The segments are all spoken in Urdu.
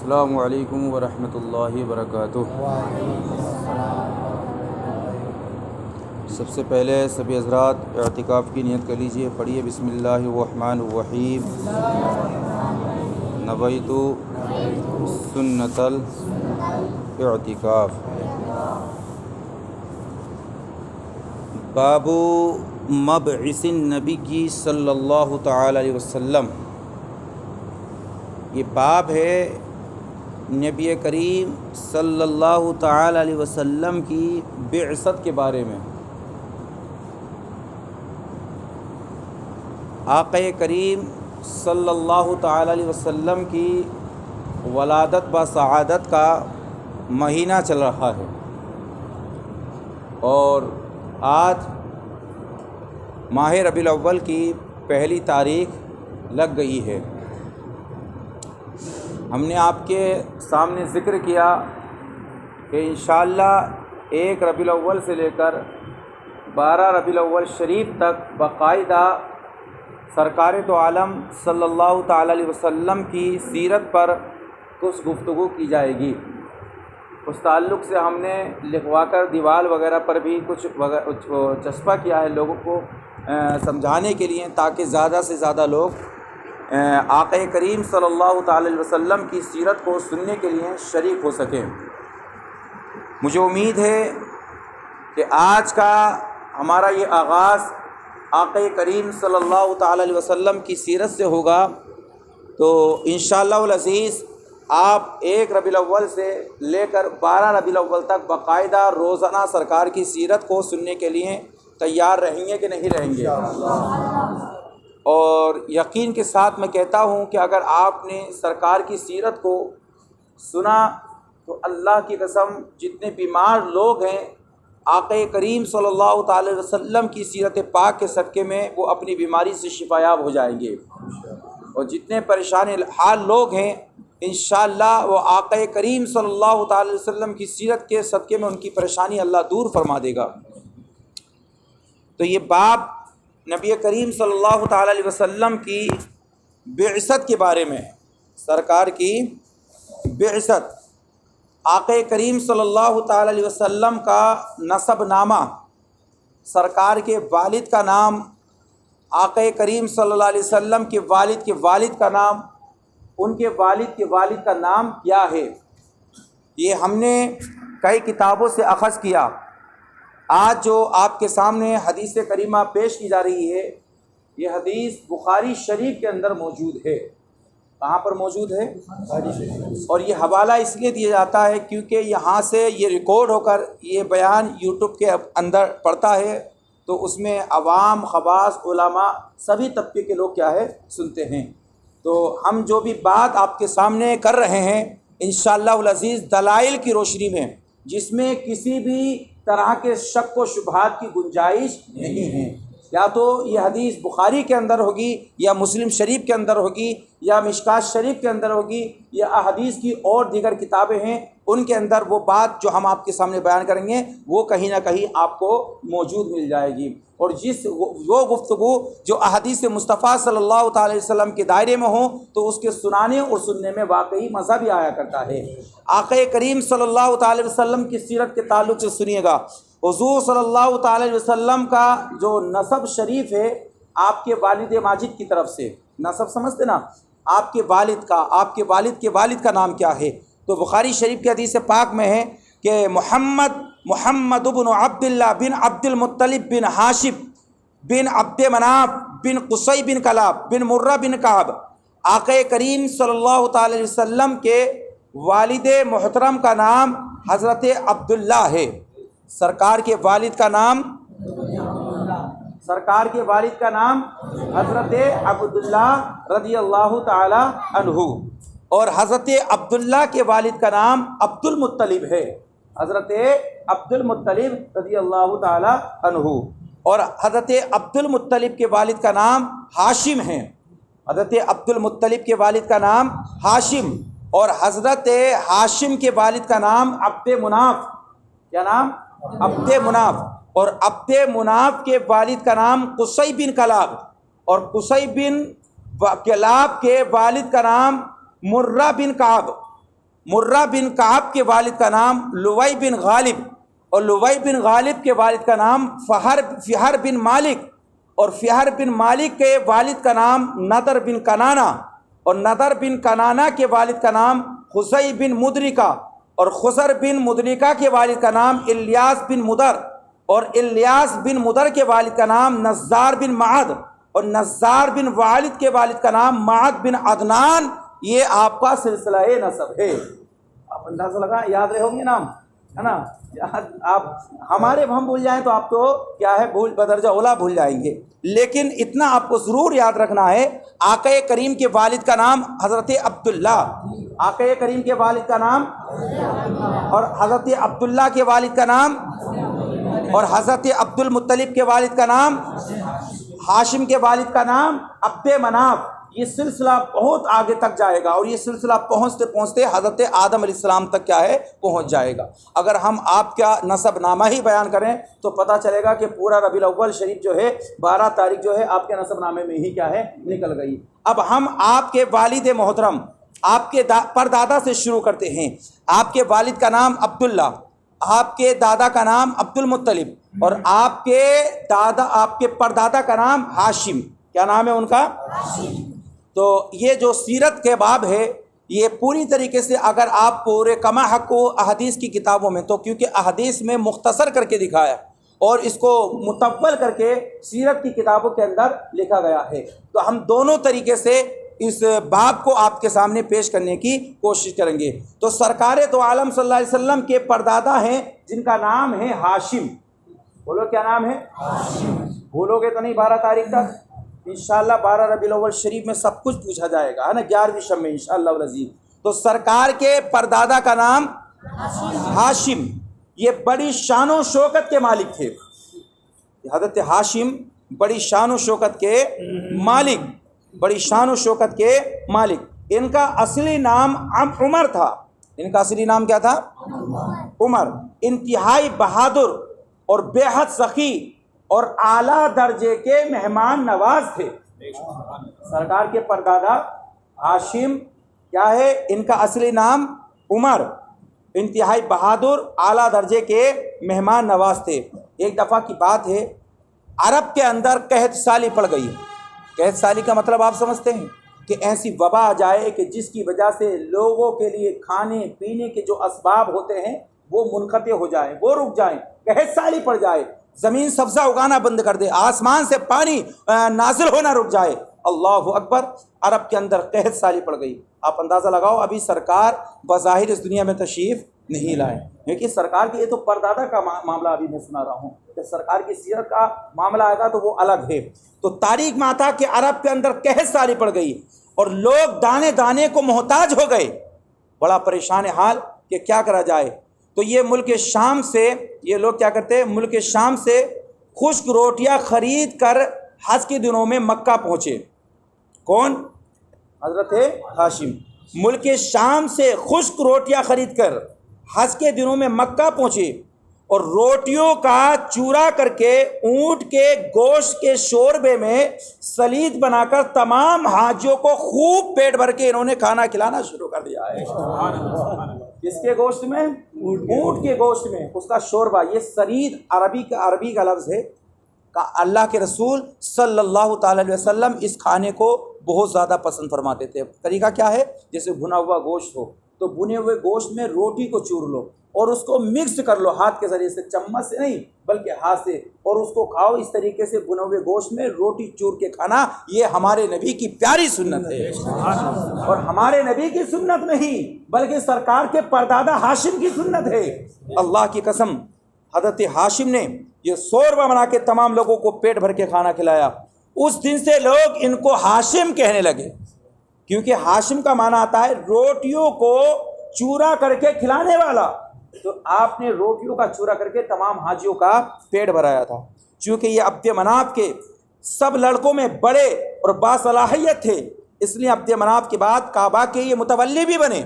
السلام علیکم ورحمۃ اللہ وبرکاتہ۔ سب سے پہلے سبھی حضرات اعتکاف کی نیت کر لیجئے۔ پڑھیے بسم اللہ الرحمن الرحیم۔ نویت سنت الاعتکاف۔ باب مبعث النبی صلی اللہ تعالی علیہ وسلم۔ یہ باب ہے نبی کریم صلی اللہ تعالی علیہ وسلم کی بعثت کے بارے میں۔ آقا کریم صلی اللہ تعالی علیہ وسلم کی ولادت با سعادت کا مہینہ چل رہا ہے، اور آج ماہ ربیع الاول کی پہلی تاریخ لگ گئی ہے۔ ہم نے آپ کے سامنے ذکر کیا کہ انشاءاللہ 1 ربیع الاول سے لے کر 12 ربیع الاول شریف تک باقاعدہ سرکار تو عالم صلی اللہ تعالی علیہ وسلم کی سیرت پر کچھ گفتگو کی جائے گی۔ اس تعلق سے ہم نے لکھوا کر دیوار وغیرہ پر بھی کچھ چسپاں کیا ہے لوگوں کو سمجھانے کے لیے، تاکہ زیادہ سے زیادہ لوگ آقا کریم صلی اللہ تعالی علیہ وسلم کی سیرت کو سننے کے لیے شریک ہو سکیں۔ مجھے امید ہے کہ آج کا ہمارا یہ آغاز آقا کریم صلی اللہ تعالی علیہ وسلم کی سیرت سے ہوگا، تو انشاءاللہ العزیز آپ 1 ربیع الاول سے لے کر 12 ربیع الاول تک باقاعدہ روزانہ سرکار کی سیرت کو سننے کے لیے تیار رہیں گے کہ نہیں رہیں گے؟ اور یقین کے ساتھ میں کہتا ہوں کہ اگر آپ نے سرکار کی سیرت کو سنا تو اللہ کی قسم جتنے بیمار لوگ ہیں آقا کریم صلی اللہ تعالی علیہ وسلم کی سیرت پاک کے صدقے میں وہ اپنی بیماری سے شفا یاب ہو جائیں گے، اور جتنے پریشان حال لوگ ہیں انشاءاللہ وہ آقا کریم صلی اللہ تعالی علیہ وسلم کی سیرت کے صدقے میں ان کی پریشانی اللہ دور فرما دے گا۔ تو یہ باب نبی کریم صلی اللہ تعالی علیہ وسلم کی بعثت کے بارے میں، سرکار کی بعثت، آقا کریم صلی اللہ تعالی علیہ وسلم کا نسب نامہ، سرکار کے والد کا نام، آقا کریم صلی اللہ علیہ وسلم کے والد کا نام، ان کے والد کا نام کیا ہے، یہ ہم نے کئی کتابوں سے اخذ کیا۔ آج جو آپ کے سامنے حدیث کریمہ پیش کی جا رہی ہے، یہ حدیث بخاری شریف کے اندر موجود ہے۔ کہاں پر موجود ہے؟ اور یہ حوالہ اس لیے دیا جاتا ہے کیونکہ یہاں سے یہ ریکارڈ ہو کر یہ بیان یوٹیوب کے اندر پڑتا ہے، تو اس میں عوام، خواص، علماء سبھی طبقے کے لوگ کیا ہے سنتے ہیں۔ تو ہم جو بھی بات آپ کے سامنے کر رہے ہیں انشاءاللہ العزیز دلائل کی روشنی میں، جس میں کسی بھی طرح کے شک و شبہات کی گنجائش نہیں ہے۔ یا تو یہ حدیث بخاری کے اندر ہوگی، یا مسلم شریف کے اندر ہوگی، یا مشکات شریف کے اندر ہوگی، یا احادیث کی اور دیگر کتابیں ہیں ان کے اندر وہ بات جو ہم آپ کے سامنے بیان کریں گے وہ کہیں نہ کہیں آپ کو موجود مل جائے گی۔ اور وہ گفتگو جو احادیث مصطفیٰ صلی اللہ تعالی وسلم کے دائرے میں ہوں تو اس کے سنانے اور سننے میں واقعی مزہ بھی آیا کرتا ہے۔ آقا کریم صلی اللہ تعالی وسلم کی سیرت کے تعلق سے سنیے گا، حضور صلی اللہ تعالی وسلم کا جو نسب شریف ہے آپ کے والد ماجد کی طرف سے، نسب سمجھتے نا، آپ کے والد کے والد کا نام کیا ہے؟ تو بخاری شریف کی حدیث پاک میں ہے کہ محمد بن عبداللہ بن عبد المطلب بن ہاشم بن عبد مناف بن قصی بن کلاب بن مرہ بن کعب، آقا کریم صلی اللہ تعالی علیہ وسلم کے والد محترم کا نام حضرت عبداللہ ہے۔ سرکار کے والد کا نام حضرت عبداللہ رضی اللہ تعالی عنہ، اور حضرت عبداللہ کے والد کا نام عبد المطلب ہے، حضرت عبد المطلب رضی اللہ تعالی عنہ، اور حضرت عبد المطلب کے والد کا نام ہاشم ہے، حضرت عبد المطلب کے والد کا نام ہاشم، اور حضرت ہاشم کے والد کا نام عبد مناف، کیا نام؟ عبد مناف، اور عبد مناف کے والد کا نام قصی بن کلاب، اور قصی بن کلاب کے والد کا نام مرہ بن کعب، مرہ بن کعب کے والد کا نام لوی بن غالب، اور لوی بن غالب کے والد کا نام فہر بن مالک، اور فہر بن مالک کے والد کا نام نضر بن کنانہ، اور نضر بن کنانہ کے والد کا نام خزی بن مدرکہ، اور خزر بن مدرکہ کے والد کا نام الیاس بن مدر، اور الیاس بن مدر کے والد کا نام نزار بن معد، اور نزار بن والد کے والد کا نام معد بن عدنان۔ یہ آپ کا سلسلہ نسب ہے۔ آپ اندازہ لگا، یاد رہے ہوں گے نام، ہے نا؟ آپ ہمارے ہم بھول جائیں تو آپ تو کیا ہے بدرجہ اولا بھول جائیں گے، لیکن اتنا آپ کو ضرور یاد رکھنا ہے، آقا کریم کے والد کا نام حضرت عبداللہ، آقا کریم کے والد کا نام، اور حضرت عبداللہ کے والد کا نام، اور حضرت عبد المطلب کے والد کا نام، ہاشم کے والد کا نام عبد مناف۔ یہ سلسلہ بہت آگے تک جائے گا، اور یہ سلسلہ پہنچتے پہنچتے حضرت آدم علیہ السلام تک کیا ہے پہنچ جائے گا۔ اگر ہم آپ کا نسب نامہ ہی بیان کریں تو پتہ چلے گا کہ پورا ربیع الاول شریف جو ہے 12 تاریخ جو ہے آپ کے نسب نامے میں ہی کیا ہے نکل گئی۔ اب ہم آپ کے والد محترم، آپ کے پردادا سے شروع کرتے ہیں۔ آپ کے والد کا نام عبداللہ، آپ کے دادا کا نام عبد المطلب، اور آپ کے پردادا کا نام ہاشم۔ کیا نام ہے ان کا؟ تو یہ جو سیرت کے باب ہے، یہ پوری طریقے سے اگر آپ پورے کما حق کو احادیث کی کتابوں میں، تو کیونکہ احادیث میں مختصر کر کے دکھایا اور اس کو مطول کر کے سیرت کی کتابوں کے اندر لکھا گیا ہے، تو ہم دونوں طریقے سے اس باب کو آپ کے سامنے پیش کرنے کی کوشش کریں گے۔ تو سرکار دو عالم صلی اللہ علیہ وسلم کے پردادا ہیں جن کا نام ہے ہاشم۔ بولو کیا نام ہے؟ ہاشم۔ بھولو گے تو نہیں 12 تاریخ تک؟ انشاءاللہ 12 ربیع الاول شریف میں سب کچھ پوچھا جائے گا، ہے نا، 11ویں شب میں انشاءاللہ العزیز۔ تو سرکار کے پردادا کا نام ہاشم، یہ بڑی شان و شوکت کے مالک تھے۔ حضرت ہاشم بڑی شان و شوکت کے مالک، بڑی شان و شوکت کے مالک۔ ان کا اصلی نام عمر تھا۔ ان کا اصلی نام کیا تھا؟ عمر۔ انتہائی بہادر اور بے حد سخی اور اعلیٰ درجے کے مہمان نواز تھے۔ سرکار کے پردادا ہاشم کیا ہے؟ ان کا اصلی نام عمر، انتہائی بہادر، اعلیٰ درجے کے مہمان نواز تھے۔ ایک دفعہ کی بات ہے، عرب کے اندر قحط سالی پڑ گئی۔ قحط سالی کا مطلب آپ سمجھتے ہیں کہ ایسی وبا آ جائے کہ جس کی وجہ سے لوگوں کے لیے کھانے پینے کے جو اسباب ہوتے ہیں وہ منقطع ہو جائیں، وہ رک جائیں، قحط سالی پڑ جائے، زمین سبزہ اگانا بند کر دے، آسمان سے پانی نازل ہونا رک جائے۔ اللہ اکبر! عرب کے اندر قحط سالی پڑ گئی۔ آپ اندازہ لگاؤ، ابھی سرکار بظاہر اس دنیا میں تشریف نہیں لائے، لیکن سرکار کی یہ تو پردادا کا معاملہ ابھی میں سنا رہا ہوں، کہ سرکار کی سیرت کا معاملہ آئے گا تو وہ الگ ہے۔ تو تاریخ میں آتا کہ عرب کے اندر قحط سالی پڑ گئی اور لوگ دانے دانے کو محتاج ہو گئے، بڑا پریشان حال کہ کیا کرا جائے۔ تو یہ ملک شام سے، یہ لوگ کیا کرتے ہیں، ملک شام سے خشک روٹیاں خرید کر حج کے دنوں میں مکہ پہنچے۔ کون؟ حضرت ہاشم۔ ملک شام سے خشک روٹیاں خرید کر حج کے دنوں میں مکہ پہنچے، اور روٹیوں کا چورا کر کے اونٹ کے گوشت کے شوربے میں سلید بنا کر تمام حاجیوں کو خوب پیٹ بھر کے انہوں نے کھانا کھلانا شروع کر دیا ہے۔ کس کے گوشت میں؟ اونٹ کے گوشت میں، اس کا شوربہ۔ یہ سلید عربی کا لفظ ہے۔ اللہ کے رسول صلی اللہ تعالی علیہ وسلم اس کھانے کو بہت زیادہ پسند فرماتے تھے۔ طریقہ کیا ہے؟ جیسے بھنا ہوا گوشت ہو تو بھنے ہوئے گوشت میں روٹی کو چور لو اور اس کو مکس کر لو، ہاتھ کے ذریعے سے، چمچ سے نہیں بلکہ ہاتھ سے، اور اس کو کھاؤ۔ اس طریقے سے بھنے ہوئے گوشت میں روٹی چور کے کھانا، یہ ہمارے نبی کی پیاری سنت ہے، اور ہمارے نبی کی سنت نہیں بلکہ سرکار کے پردادا ہاشم کی سنت ہے۔ اللہ کی قسم، حضرت ہاشم نے یہ شوربہ بنا کے تمام لوگوں کو پیٹ بھر کے کھانا کھلایا۔ اس دن سے لوگ ان کو ہاشم کہنے لگے، کیونکہ ہاشم کا معنی آتا ہے روٹیوں کو چورا کر کے کھلانے والا۔ تو آپ نے روٹیوں کا چورا کر کے تمام حاجیوں کا پیٹ بھرایا تھا۔ چونکہ یہ عبد مناف کے سب لڑکوں میں بڑے اور باصلاحیت تھے، اس لیے عبد مناف کے بعد کعبہ کے یہ متولی بھی بنے۔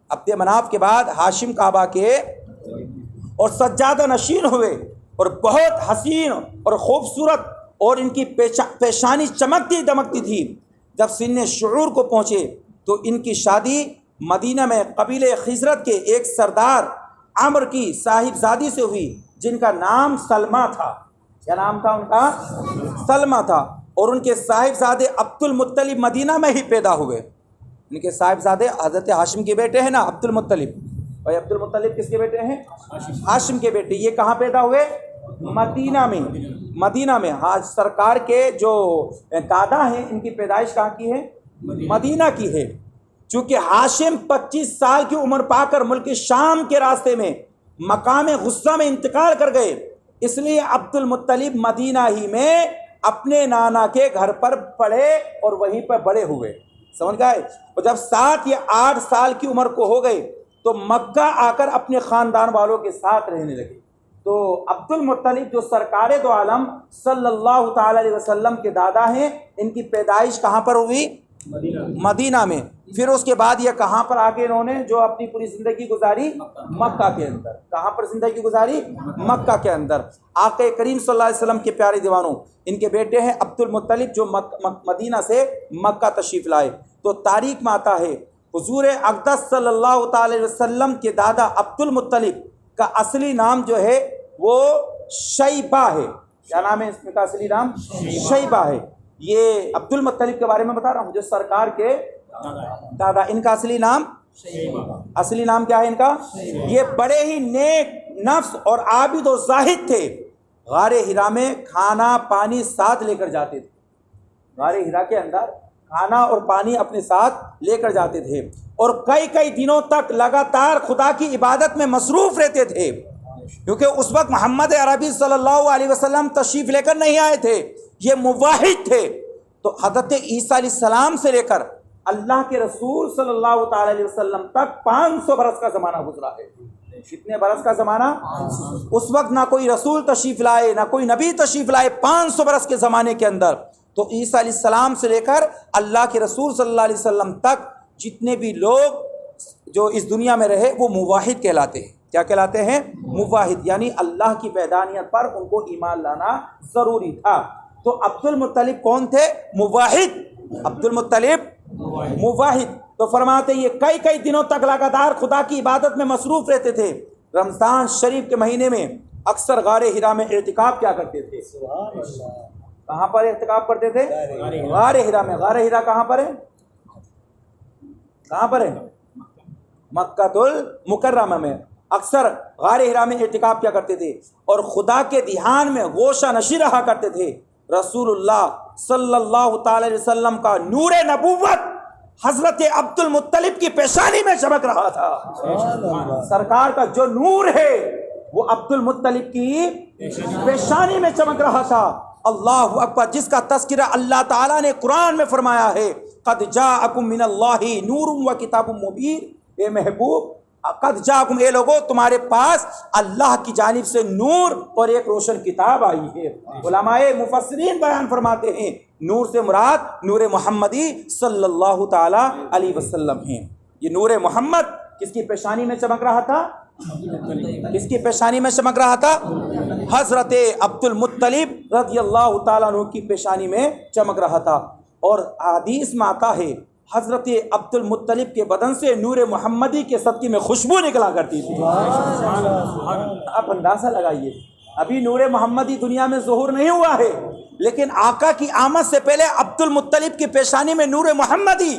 عبد مناف کے بعد ہاشم کعبہ کے اور سجادہ نشین ہوئے، اور بہت حسین اور خوبصورت، اور ان کی پیشانی چمکتی دمکتی تھی۔ جب سن شعور کو پہنچے تو ان کی شادی مدینہ میں قبیلہ خزرت کے ایک سردار عمر کی صاحبزادی سے ہوئی جن کا نام سلمہ تھا۔ کیا نام تھا ان کا؟ سلمہ تھا۔ اور ان کے صاحبزادے عبد المطلب مدینہ میں ہی پیدا ہوئے۔ ان کے صاحبزادے حضرت ہاشم کے بیٹے ہیں نا، عبد المطلب۔ اور عبد المطلب کس کے بیٹے ہیں؟ ہاشم کے بیٹے۔ یہ کہاں پیدا ہوئے؟ مدینہ میں۔ مدینہ میں۔ ہاں، سرکار کے جو دادا ہیں ان کی پیدائش کہاں کی ہے؟ مدینہ کی ہے۔ چونکہ ہاشم 25 سال کی عمر پا کر ملک شام کے راستے میں مقام غصہ میں انتقال کر گئے، اس لیے عبد المطلب مدینہ ہی میں اپنے نانا کے گھر پر پڑے اور وہیں پر بڑے ہوئے۔ سمجھ گئے؟ اور جب 7 یا 8 سال کی عمر کو ہو گئے تو مکہ آ کر اپنے خاندان والوں کے ساتھ رہنے لگے۔ تو عبد المطلب جو سرکار دو عالم صلی اللہ تعالی علیہ وسلم کے دادا ہیں، ان کی پیدائش کہاں پر ہوئی؟ مدینہ میں۔ پھر اس کے بعد یہ کہاں پر آگے انہوں نے جو اپنی پوری زندگی گزاری؟ مکہ کے اندر۔ کہاں پر زندگی گزاری؟ مکہ کے اندر۔ آقا کریم صلی اللہ علیہ وسلم کے پیارے دیوانوں، ان کے بیٹے ہیں عبد المطلب جو مدینہ سے مکہ تشریف لائے۔ تو تاریخ میں آتا ہے حضور اقدس صلی اللہ تعالی وسلم کے دادا عبد المطلب کا اصلی نام جو ہے وہ شیبہ ہے۔ کیا نام ہے اس کا اصلی نام؟ شیبہ ہے۔ یہ عبد المطلب کے بارے میں بتا رہا ہوں جو سرکار کے دادا، ان کا اصلی نام اصلی نام کیا ہے ان کا؟ یہ بڑے ہی نیک نفس اور عابد و زاہد تھے۔ غار ہرا میں کھانا پانی ساتھ لے کر جاتے تھے۔ غار ہرا کے اندر کھانا اور پانی اپنے ساتھ لے کر جاتے تھے اور کئی دنوں تک لگاتار خدا کی عبادت میں مصروف رہتے تھے، کیونکہ اس وقت محمد عربی صلی اللہ علیہ وسلم تشریف لے کر نہیں آئے تھے، یہ موحد تھے۔ تو حضرت عیسیٰ علیہ السلام سے لے کر اللہ کے رسول صلی اللہ تعالی علیہ وسلم تک 500 برس کا زمانہ گزرا ہے۔ کتنے برس کا زمانہ؟ اس وقت نہ کوئی رسول تشریف لائے نہ کوئی نبی تشریف لائے، 500 برس کے زمانے کے اندر۔ تو عیسیٰ علیہ السلام سے لے کر اللہ کے رسول صلی اللہ علیہ وسلم تک جتنے بھی لوگ جو اس دنیا میں رہے وہ موحد کہلاتے ہیں۔ کیا کہلاتے ہیں؟ موحد، یعنی اللہ کی وحدانیت پر ان کو ایمان لانا ضروری تھا۔ تو عبد المطلب کون تھے؟ موحد۔ عبد المطلب موحد۔ تو فرماتے یہ کئی دنوں تک لگاتار خدا کی عبادت میں مصروف رہتے تھے۔ رمضان شریف کے مہینے میں اکثر غار ہرا میں اعتکاف کیا کرتے تھے؟ کہاں پر اعتکاف کرتے تھے؟ غار ہرا میں۔ غار ہرا کہاں پر ہے؟ کہاں پر ہے؟ مکہ المکرمہ میں۔ اکثر غار ہرا میں اعتکاف کیا کرتے تھے اور خدا کے دھیان میں گوشہ نشین رہا کرتے تھے۔ رسول اللہ صلی اللہ تعالی علیہ وسلم کا نور نبوت حضرت عبد المطلب کی پیشانی میں چمک رہا تھا۔ سرکار کا جو نور ہے وہ عبد المطلب کی پیشانی میں چمک رہا تھا۔ اللہ اکبر، جس کا تذکرہ اللہ تعالیٰ نے قرآن میں فرمایا ہے، قد جاءکم من اللہ نور و کتاب مبین۔ اے محبوب، قد جاءکم، اے لوگو تمہارے پاس اللہ کی جانب سے نور اور ایک روشن کتاب آئی ہے۔ علماء مفسرین بیان فرماتے ہیں نور سے مراد نور محمدی صلی اللہ تعالی علیہ وسلم ہیں۔ یہ نور محمد کس کی پیشانی میں چمک رہا تھا؟ کس کی پیشانی میں چمک رہا تھا؟ حضرت عبد المطلب رضی اللہ تعالیٰ عنہ کی پیشانی میں چمک رہا تھا۔ اور حدیث میں آتا ہے حضرت عبد المطلب کے بدن سے نور محمدی کے صدقے میں خوشبو نکلا کرتی تھی۔ آپ اندازہ لگائیے، ابھی نور محمدی دنیا میں ظہور نہیں ہوا ہے، لیکن آقا کی آمد سے پہلے عبد المطلب کی پیشانی میں نور محمدی،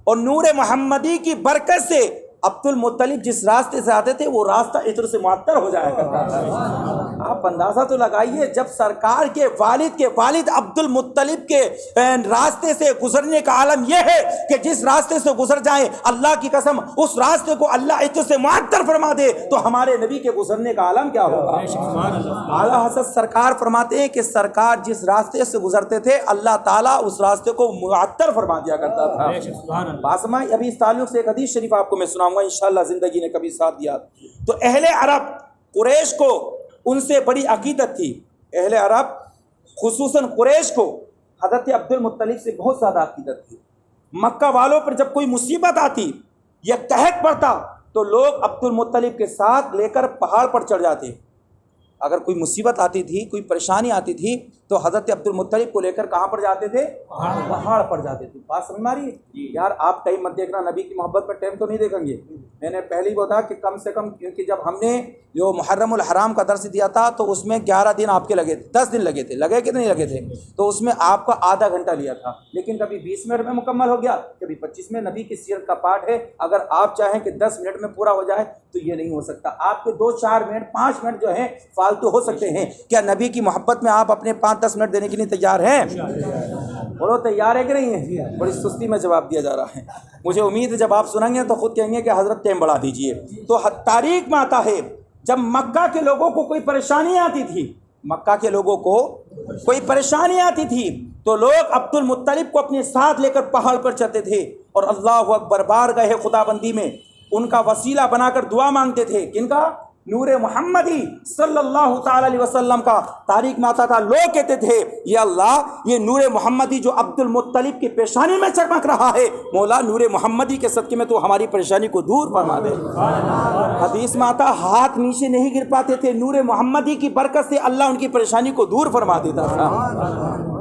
اور نور محمدی کی برکت سے عبد المطلب جس راستے سے آتے تھے وہ راستہ عطر سے معطر ہو جایا کرتا تھا۔ آپ اندازہ تو لگائیے، جب سرکار کے والد عبد المطلب کے راستے سے گزرنے کا عالم یہ ہے کہ جس راستے سے گزر جائیں اللہ کی قسم اس راستے کو اللہ عطر سے معطر فرما دے، تو ہمارے نبی کے گزرنے کا عالم کیا ہوگا؟ اعلیٰ حضرت سرکار فرماتے ہیں کہ سرکار جس راستے سے گزرتے تھے اللہ تعالیٰ اس راستے کو معطر فرما دیا کرتا تھا۔ باسمہ ابھی اس تعلق سے ایک حدیث شریف آپ کو میں سناؤں گا، انشاءاللہ زندگی نے کبھی ساتھ دیا تو۔ اہل عرب قریش کو ان سے بڑی عقیدت تھی۔ اہل عرب خصوصاً قریش کو حضرت عبد المطلب سے بہت زیادہ عقیدت تھی۔ مکہ والوں پر جب کوئی مصیبت آتی یا قحط پڑتا تو لوگ عبد المطلب کے ساتھ لے کر پہاڑ پر چڑھ جاتے اگر کوئی مصیبت آتی تھی، کوئی پریشانی آتی تھی تو حضرت عبد المطلب کو لے کر کہاں پر جاتے تھے؟ پہاڑ پر جاتے تھے۔ بات سمجھ میں آ رہی ہے؟ یار آپ ٹائم مت دیکھنا، نبی کی محبت پر ٹائم تو نہیں دیکھیں گے۔ میں نے پہلے ہی بتایا کہ کم سے کم، کیونکہ جب ہم نے جو محرم الحرام کا درس دیا تھا تو اس میں 11 دن آپ کے لگے تھے، 10 دن لگے تھے، لگے کہ نہیں لگے تھے؟ تو اس میں آپ کا آدھا گھنٹہ لیا تھا، لیکن کبھی 20 منٹ میں مکمل ہو گیا، کبھی 25 میں۔ نبی کی سیرت کا پارٹ ہے، اگر آپ چاہیں کہ 10 منٹ میں پورا ہو جائے تو یہ نہیں ہو سکتا۔ آپ کے 2-4 منٹ 5 منٹ جو ہیں فالتو ہو سکتے ہیں۔ کیا نبی کی محبت میں آپ اپنے 5-10 منٹ دینے کے لیے تیار ہیں؟ بولو تیار ہے کہ نہیں ہے؟ بڑی سستی میں جواب دیا جا رہا ہے۔ مجھے امید ہے جب آپ سنیں گے تو خود کہیں گے کہ حضرت ٹائم بڑھا دیجئے۔ تو تاریخ میں آتا ہے جب مکہ کے لوگوں کو کوئی پریشانی آتی تھی، مکہ کے لوگوں کو کوئی پریشانی آتی تھی تو لوگ عبد المطلب کو اپنے ساتھ لے کر پہاڑ پر چڑھتے تھے اور اللہ اکبر بارگاہ خدا بندی میں ان کا وسیلہ بنا کر دعا مانگتے تھے۔ کن کا؟ نور محمدی صلی اللہ تعالی علیہ وسلم کا۔ تاریخ میں آتا تھا، لوگ کہتے تھے یا اللہ یہ نور محمدی جو عبد المطلب کی پیشانی میں چمک رہا ہے، مولا نور محمدی کے صدقے میں تو ہماری پریشانی کو دور فرما دے۔ حدیث میں آتا ہاتھ نیچے نہیں گر پاتے تھے، نور محمدی کی برکت سے اللہ ان کی پریشانی کو دور فرما دیتا تھا۔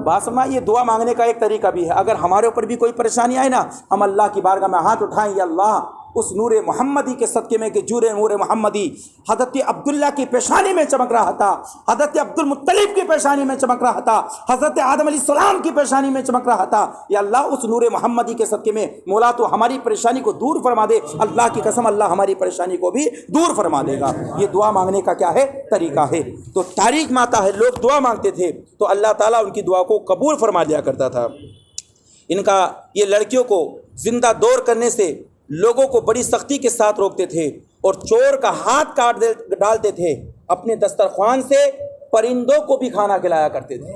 بات سمجھا؟ یہ دعا مانگنے کا ایک طریقہ بھی ہے۔ اگر ہمارے اوپر بھی کوئی پریشانی آئے نا، ہم اللہ کی بارگاہ میں ہاتھ اٹھائیں، یا اللہ اس نور محمدی کے صدقے میں کہ نور محمدی حضرت عبداللہ کی پیشانی میں چمک رہا تھا، حضرت عبد المطلب کی پیشانی میں چمک رہا تھا، حضرت آدم علیہ السلام کی پیشانی میں چمک رہا تھا، یا اللہ اس نور محمدی کے صدقے میں مولا تو ہماری پریشانی کو دور فرما دے۔ اللہ کی قسم اللہ ہماری پریشانی کو بھی دور فرما دے گا۔ یہ دعا مانگنے کا کیا ہے؟ طریقہ ہے۔ تو تاریخ میں آتا ہے لوگ دعا مانگتے تھے تو اللہ تعالیٰ ان کی دعا کو قبول فرما لیا کرتا تھا۔ ان کا یہ لڑکیوں کو زندہ دور کرنے سے لوگوں کو بڑی سختی کے ساتھ روکتے تھے اور چور کا ہاتھ کاٹ ڈالتے تھے۔ اپنے دسترخوان سے پرندوں کو بھی کھانا کھلایا کرتے تھے۔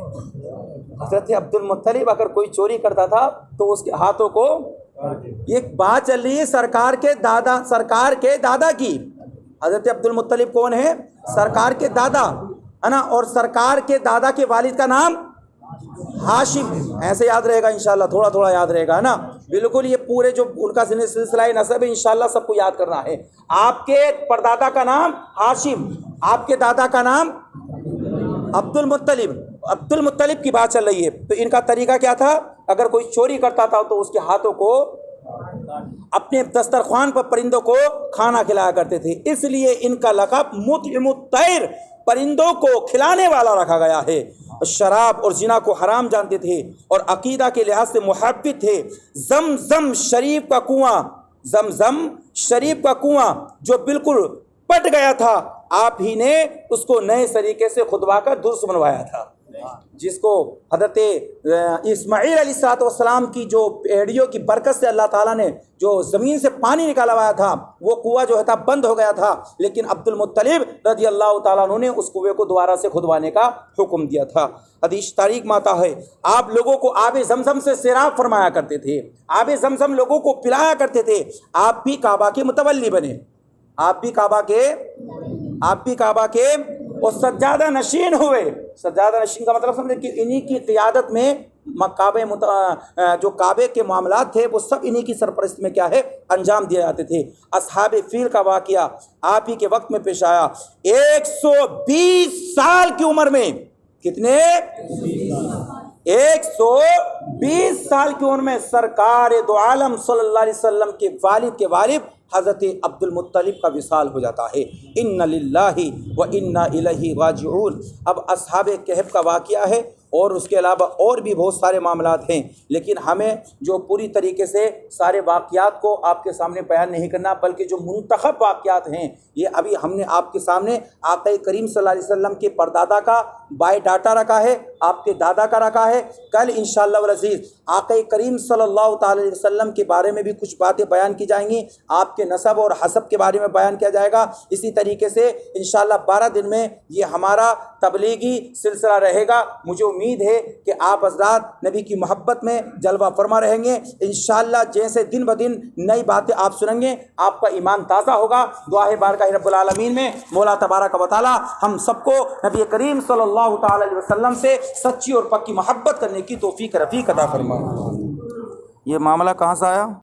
حضرت عبد المطلب اگر کوئی چوری کرتا تھا تو اس کے ہاتھوں کو، یہ بات چل رہی ہے سرکار کے دادا کی۔ حضرت عبد المطلب کون ہے؟ سرکار کے دادا ہے نا، اور سرکار کے دادا کے والد کا نام ہاشم۔ ایسے یاد رہے گا انشاءاللہ، تھوڑا تھوڑا یاد رہے گا نا بالکل۔ یہ پورے جو ان کا سلسلہ نسب ہے انشاءاللہ سب کو یاد کرنا ہے۔ آپ کے پردادا کا نام ہاشم، آپ کے دادا کا نام عبد المطلب۔ عبد المطلب کی بات چل رہی ہے تو ان کا طریقہ کیا تھا؟ اگر کوئی چوری کرتا تھا تو اس کے ہاتھوں کو اپنے دسترخوان پر پرندوں کو کھانا کھلایا کرتے تھے، اس لیے ان کا لقب مطعم الطیر، پرندوں کو کھلانے والا رکھا گیا ہے۔ شراب اور زنا کو حرام جانتے تھے اور عقیدہ کے لحاظ سے محبت تھے۔ زمزم شریف کا کنواں، زمزم شریف کا کنواں جو بالکل پٹ گیا تھا، آپ ہی نے اس کو نئے طریقے سے کھدوا کر درست بنوایا تھا، جس کو حضرت اسماعیل علیہ السلام کی جو پیڑیوں کی برکت سے اللہ تعالیٰ نے جو زمین سے پانی نکالوایا تھا، وہ کنواں جو تھا بند ہو گیا تھا، لیکن عبد المطلب رضی اللہ تعالیٰ عنہ نے اس کنویں کو دوبارہ سے کھدوانے کا حکم دیا تھا۔ حدیث تاریخ میں آتا ہے آپ لوگوں کو آب زمزم سے سیراب فرمایا کرتے تھے، آب زمزم لوگوں کو پلایا کرتے تھے۔ آپ بھی کعبہ کے متولی بنے، آپ بھی کعبہ کے اور سجادہ نشین ہوئے۔ سجادہ نشین کا مطلب سمجھے کہ انہی کی قیادت میں جو کعبے کے معاملات تھے وہ سب انہی کی سرپرست میں کیا ہے انجام دیے جاتے تھے۔ اصحاب فیل کا واقعہ آپ ہی کے وقت میں پیش آیا۔ 120 سال کی عمر میں، کتنے؟ 120 سال کی عمر میں سرکار دو عالم صلی اللہ علیہ وسلم کے والد کے والد حضرت عبد المطلب کا وصال ہو جاتا ہے۔ ان للہ و انا الیہ راجعون۔ اب اصحاب کہف کا واقعہ ہے اور اس کے علاوہ اور بھی بہت سارے معاملات ہیں، لیکن ہمیں جو پوری طریقے سے سارے واقعات کو آپ کے سامنے بیان نہیں کرنا، بلکہ جو منتخب واقعات ہیں یہ ابھی ہم نے آپ کے سامنے آقا کریم صلی اللہ علیہ وسلم کے پردادا کا بائے ڈاٹا رکھا ہے، آپ کے دادا کا رکھا ہے۔ کل انشاءاللہ والعزیز آقا کریم صلی اللہ تعالی علیہ وسلم کے بارے میں بھی کچھ باتیں بیان کی جائیں گی، آپ کے نسب اور حسب کے بارے میں بیان کیا جائے گا۔ اسی طریقے سے انشاءاللہ 12 دن میں یہ ہمارا تبلیغی سلسلہ رہے گا۔ مجھے امید ہے کہ آپ حضرات نبی کی محبت میں جلوہ فرما رہیں گے انشاءاللہ۔ جیسے دن بدن نئی باتیں آپ سنیں گے آپ کا ایمان تازہ ہوگا۔ دعا ہے بارگاہ رب العالمین میں مولا تبارک و تعالی ہم سب کو نبی کریم صلی اللہ تعالی علیہ وسلم سے سچی اور پکی محبت کرنے کی توفیق رفیق عطا فرمائے۔ یہ معاملہ کہاں سے آیا؟